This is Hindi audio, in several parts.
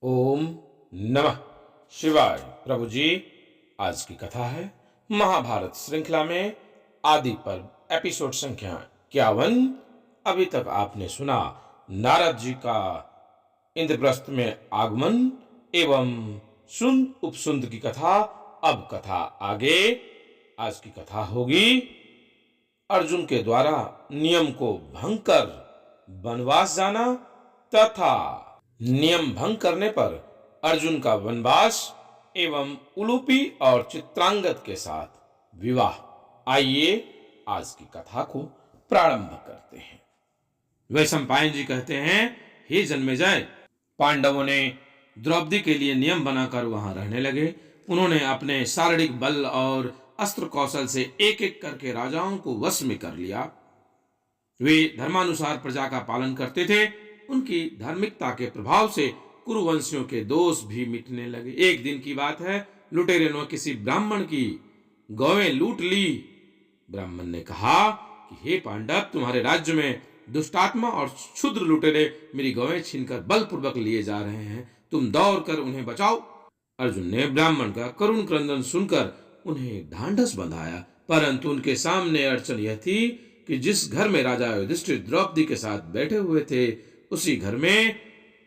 ओम नमः शिवाय। प्रभु जी, आज की कथा है महाभारत श्रृंखला में आदि पर्व एपिसोड संख्या 51। अभी तक आपने सुना नारद जी का इंद्रप्रस्थ में आगमन एवं सुंद उपसुंद की कथा। अब कथा आगे। आज की कथा होगी अर्जुन के द्वारा नियम को भंग कर वनवास जाना तथा नियम भंग करने पर अर्जुन का वनवास एवं उलूपी और चित्रांगद के साथ विवाह। आइए आज की कथा को प्रारंभ करते हैं। वैशंपायन जी कहते हैं, हे जन्मेजय, पांडवों ने द्रौपदी के लिए नियम बनाकर वहां रहने लगे। उन्होंने अपने शारीरिक बल और अस्त्र कौशल से एक एक करके राजाओं को वश में कर लिया। वे धर्मानुसार प्रजा का पालन करते थे। उनकी धार्मिकता के प्रभाव से कुरुवंशियों के दोष भी मिटने लगे। एक दिन की बात है, लुटेरे ने किसी ब्राह्मण की गौएं लूट ली। ब्राह्मण ने कहा कि हे पांडव, तुम्हारे राज्य में दुष्टात्मा और क्षुद्र लुटेरे मेरी गौएं छीनकर बलपूर्वक लिए जा रहे हैं, तुम दौड़ कर उन्हें बचाओ। अर्जुन ने ब्राह्मण का करुण क्रंदन सुनकर उन्हें ढांढस बंधाया, परंतु उनके सामने अड़चन यह थी कि जिस घर में राजा युधिष्ठिर द्रौपदी के साथ बैठे हुए थे, उसी घर में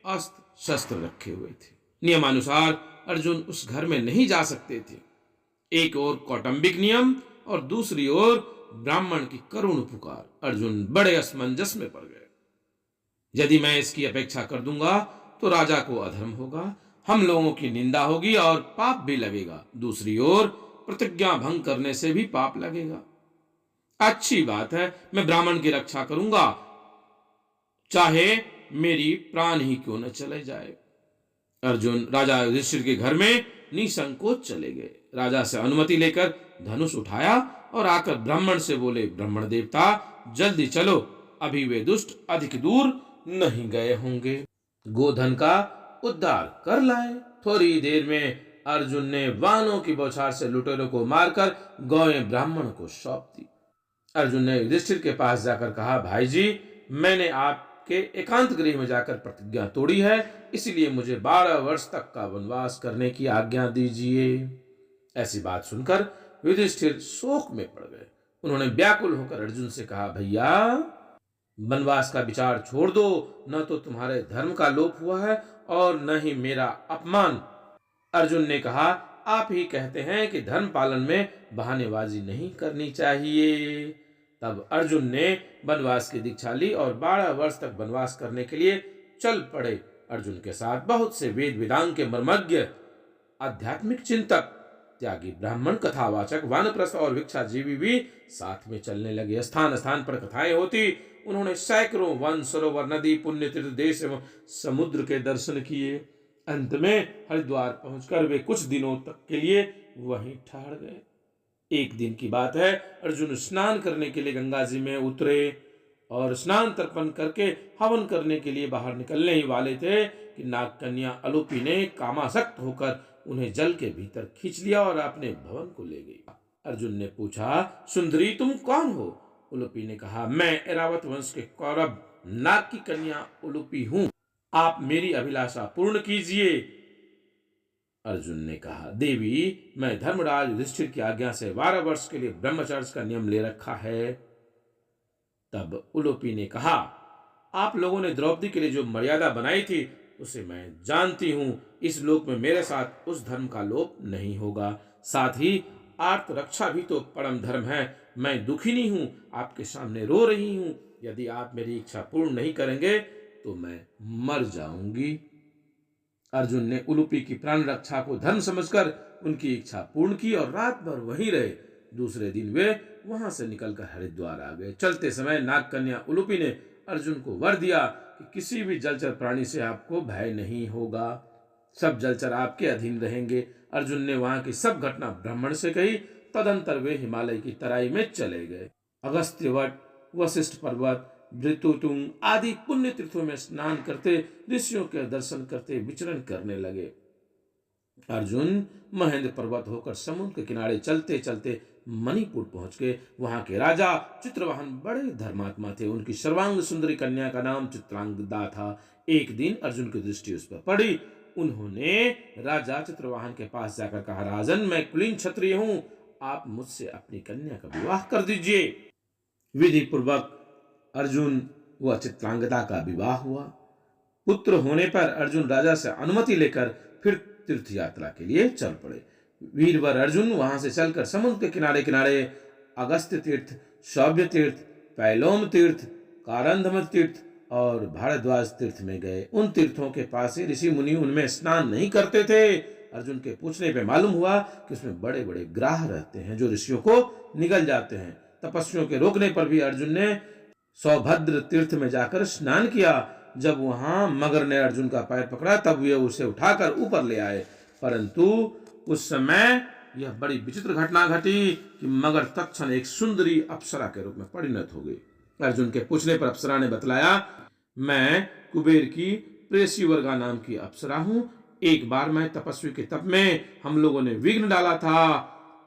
अस्त्र शस्त्र रखे हुए थे। नियमानुसार अर्जुन उस घर में नहीं जा सकते थे। एक ओर कौटुंबिक नियम और दूसरी ओर ब्राह्मण की करुण पुकार। अर्जुन बड़े असमंजस में पड़ गए। यदि मैं इसकी अपेक्षा कर दूंगा तो राजा को अधर्म होगा, हम लोगों की निंदा होगी और पाप भी लगेगा। दूसरी ओर प्रतिज्ञा भंग करने से भी पाप लगेगा। अच्छी बात है, मैं ब्राह्मण की रक्षा करूंगा, चाहे मेरी प्राण ही क्यों न चले जाए। अर्जुन राजा युधिष्ठिर के घर में निसंकोच चले गए। राजा से अनुमति लेकर धनुष उठाया और आकर ब्राह्मण से बोले, ब्राह्मण देवता, जल्दी चलो, अभी वे दुष्ट अधिक दूर नहीं गए होंगे। गोधन का उद्धार कर लाए। थोड़ी देर में अर्जुन ने वानों की बौछार से लुटेरों को मारकर गौएं ब्राह्मण को सौंप दी। अर्जुन ने युधिष्ठिर के पास जाकर कहा, भाई जी, मैंने आपके एकांत गृह में जाकर प्रतिज्ञा तोड़ी है, इसलिए मुझे 12 वर्ष तक का वनवास करने की आज्ञा दीजिए। ऐसी बात सुनकर युधिष्ठिर शोक में पड़ गए। उन्होंने व्याकुल होकर अर्जुन से कहा, भैया, वनवास का विचार छोड़ दो, न तो तुम्हारे धर्म का लोप हुआ है और न ही मेरा अपमान। अर्जुन ने कहा, आप ही कहते हैं कि धर्म पालन में बहानेबाजी नहीं करनी चाहिए। तब अर्जुन ने वनवास की दीक्षा ली और 12 वर्ष तक वनवास करने के लिए चल पड़े। अर्जुन के साथ बहुत से वेद वेदांग के मर्मज्ञ, आध्यात्मिक चिंतक, त्यागी ब्राह्मण, कथावाचक, वानप्रस्थ और भिक्षाजीवी भी साथ में चलने लगे। स्थान स्थान पर कथाएं होती। उन्होंने सैकड़ों वन, सरोवर, नदी, पुण्य तीर्थ, देश एवं समुद्र के दर्शन किए। अंत में हरिद्वार पहुंचकर वे कुछ दिनों तक के लिए वहीं ठहर गए। एक दिन की बात है, अर्जुन स्नान करने के लिए गंगा जी में उतरे और स्नान तर्पण करके हवन करने के लिए बाहर निकलने ही वाले थे कि नाग कन्या अलूपी ने कामासक्त होकर उन्हें जल के भीतर खींच लिया और अपने भवन को ले गई। अर्जुन ने पूछा, सुंदरी, तुम कौन हो? उलूपी ने कहा, मैं ऐरावत वंश के कौरव नाग की कन्या उलूपी हूं, आप मेरी अभिलाषा पूर्ण कीजिए। अर्जुन ने कहा, देवी, मैं धर्मराज युधिष्ठिर की आज्ञा से 12 वर्ष के लिए ब्रह्मचर्य का नियम ले रखा है। तब उलूपी ने कहा, आप लोगों ने द्रौपदी के लिए जो मर्यादा बनाई थी उसे मैं जानती हूं। इस लोक में मेरे साथ उस धर्म का लोप नहीं होगा। साथ ही आर्त रक्षा भी तो परम धर्म है। मैं दुखिनी हूं, आपके सामने रो रही हूं। यदि आप मेरी इच्छा पूर्ण नहीं करेंगे तो मैं मर जाऊंगी। अर्जुन ने उलूपी की प्राण रक्षा को धर्म समझकर उनकी इच्छा पूर्ण की और रात भर वहीं रहे। दूसरे दिन वे वहां से निकलकर हरिद्वार आ गए। चलते समय नाग कन्या उलूपी ने अर्जुन को वर दिया कि किसी भी जलचर प्राणी से आपको भय नहीं होगा, सब जलचर आपके अधीन रहेंगे। अर्जुन ने वहां की सब घटना ब्राह्मण से कही। तदंतर वे हिमालय की तराई में चले गए। अगस्त्य वट, वशिष्ठ पर्वत, भृतुतुंग आदि पुण्य तीर्थों में स्नान करते, ऋषियों के दर्शन करते विचरण करने लगे। अर्जुन महेंद्र पर्वत होकर समुद्र के किनारे चलते चलते मणिपुर पहुंच गए। वहां के राजा चित्रवाहन बड़े धर्मात्मा थे। उनकी सर्वांग सुंदरी कन्या का नाम चित्रांगदा था। एक दिन अर्जुन की दृष्टि उस पर पड़ी उन्होंने राजा चित्रवाहन के पास जाकर कहा, राजन, मैं कुलीन क्षत्रिय हूं, आप मुझसे अपनी कन्या का विवाह कर दीजिए। विधि पूर्वक अर्जुन व चित्रांगदा का विवाह हुआ। पुत्र होने पर अर्जुन राजा से अनुमति लेकर फिर तीर्थ यात्रा के लिए चल पड़े। वीरवर अर्जुन वहां से चलकर समुद्र के किनारे किनारे अगस्त्य तीर्थ, शौभ्य तीर्थ, पैलोम तीर्थ, कारंधमत तीर्थ और भारद्वाज तीर्थ में गए। उन तीर्थों के पास ही ऋषि मुनि उनमें स्नान नहीं करते थे। अर्जुन के पूछने पे मालूम हुआ कि उसमें बड़े बड़े ग्राह रहते हैं जो ऋषियों को निगल जाते हैं। तपस्वियों के रोकने पर भी अर्जुन ने सौभद्र तीर्थ में जाकर स्नान किया। जब वहां मगर ने अर्जुन का पैर पकड़ा तब वे उसे उठाकर ऊपर ले आए, परंतु उस समय यह बड़ी विचित्र घटना घटी कि मगर तत्क्षण एक सुंदरी अप्सरा के रूप में परिणत हो गई। अर्जुन के पूछने पर अप्सरा ने बतलाया, मैं कुबेर की प्रेसी वर्गा नाम की अप्सरा हूं। एक बार मैं तपस्वी के तप में हम लोगों ने विघ्न डाला था,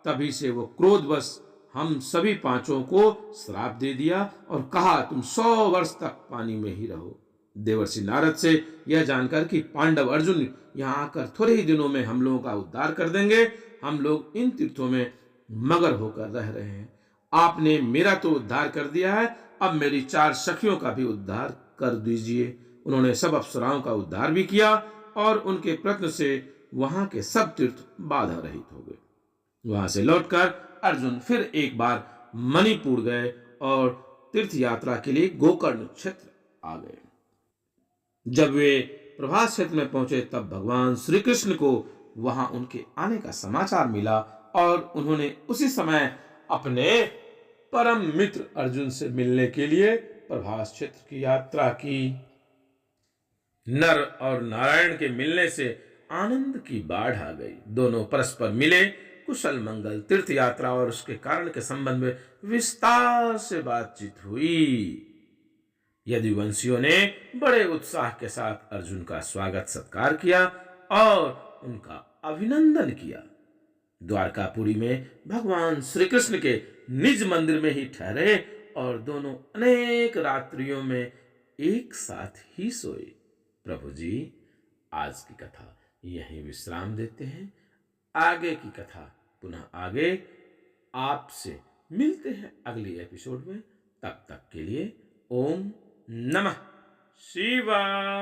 तभी से वो क्रोधवश हम सभी पांचों को श्राप दे दिया और कहा, तुम 100 वर्ष तक पानी में ही रहो। देवर्षि नारद से यह जानकर कि पांडव अर्जुन यहाँ आकर थोड़े ही दिनों में हम लोगों का उद्धार कर देंगे, हम लोग इन तीर्थों में मगर होकर रह रहे हैं। आपने मेरा तो उद्धार कर दिया है, अब मेरी 4 सखियों का भी उद्धार कर दीजिए। उन्होंने सब अप्सराओं का उद्धार भी किया और उनके प्रयत्न से वहां के सब तीर्थ बाधा रहित हो गए। वहां से लौटकर अर्जुन फिर एक बार मणिपुर गए और तीर्थ यात्रा के लिए गोकर्ण क्षेत्र आ गए। जब वे प्रभास क्षेत्र में पहुंचे तब भगवान श्री कृष्ण को वहां उनके आने का समाचार मिला और उन्होंने उसी समय अपने परम मित्र अर्जुन से मिलने के लिए प्रभास क्षेत्र की यात्रा की। नर और नारायण के मिलने से आनंद की बाढ़ आ गई। दोनों परस्पर मिले, कुशल मंगल, तीर्थ यात्रा और उसके कारण के संबंध में विस्तार से बातचीत हुई। यदुवंशियों ने बड़े उत्साह के साथ अर्जुन का स्वागत सत्कार किया और उनका अभिनंदन किया। द्वारकापुरी में भगवान श्री कृष्ण के निज मंदिर में ही ठहरे और दोनों अनेक रात्रियों में एक साथ ही सोए। प्रभु जी, आज की कथा यहीं विश्राम देते हैं। आगे की कथा पुनः आगे आपसे मिलते हैं अगली एपिसोड में। तब तक के लिए ओम नमः शिवाय।